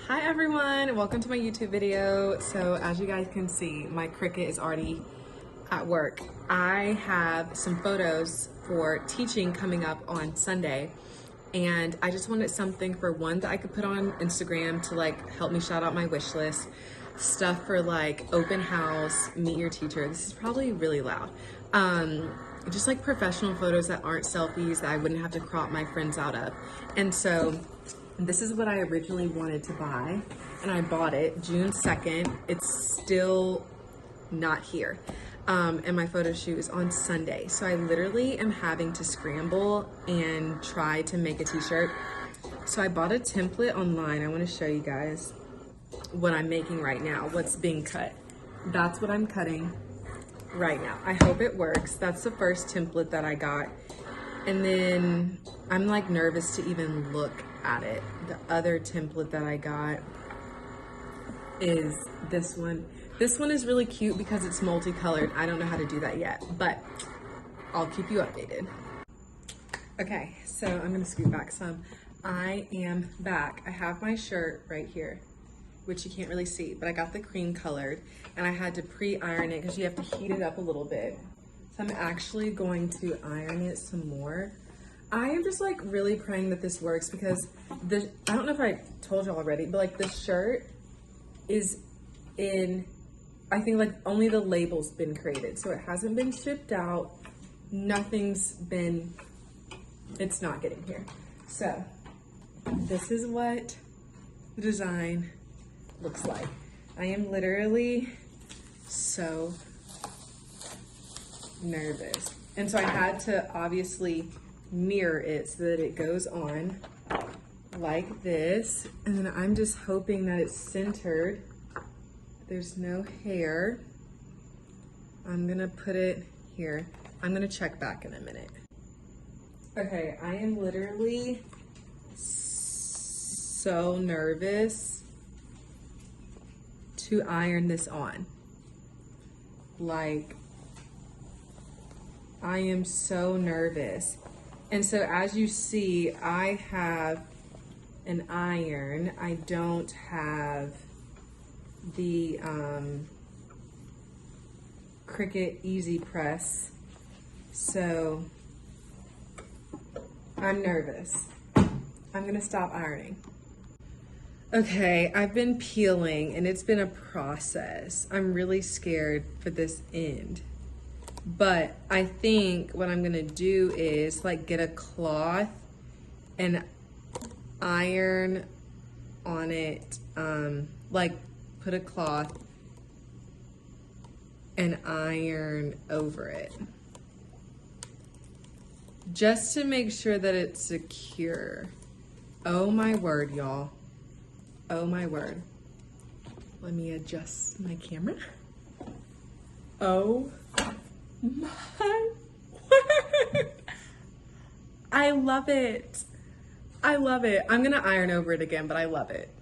Hi everyone, welcome to my YouTube video. So as you guys can see, my Cricut is already at work. I have some photos for teaching coming up on Sunday, and I just wanted something for one that I could put on Instagram to like help me shout out my wish list, stuff for like open house, meet your teacher. This is probably really loud. Just like professional photos that aren't selfies that I wouldn't have to crop my friends out of. And so this is what I originally wanted to buy, and I bought it June 2nd. It's still not here. And my photo shoot is on Sunday. So I literally am having to scramble and try to make a t-shirt. So I bought a template online. I want to show you guys what I'm making right now, what's being cut. That's what I'm cutting right now. I hope it works. That's the first template that I got. And then I'm like nervous to even look at it. The other template that I got is this one. This one is really cute because it's multicolored. I don't know how to do that yet, but I'll keep you updated. Okay, so I'm gonna scoot back some. I am back. I have my shirt right here, which you can't really see, but I got the cream colored, and I had to pre-iron it because you have to heat it up a little bit. So I'm actually going to iron it some more. I am just like really praying that this works because I don't know if I told you already, but like the shirt is in, I think like only the label's been created. So it hasn't been shipped out. Nothing's been, it's not getting here. So this is what the design looks like. I am literally so nervous. And so I had to obviously mirror it so that it goes on like this. And then I'm just hoping that it's centered. There's no hair. I'm gonna put it here. I'm gonna check back in a minute. Okay, I am literally so nervous to iron this on. Like, I am so nervous. And so as you see, I have an iron. I don't have the Cricut Easy Press. So I'm nervous. I'm gonna stop ironing. Okay, I've been peeling and it's been a process. I'm really scared for this end. But I think what I'm gonna do is like get a cloth and iron on it, like put a cloth and iron over it. Just to make sure that it's secure. Oh my word, y'all. Oh my word. Let me adjust my camera. Oh my word. I love it. I love it. I'm gonna iron over it again, but I love it.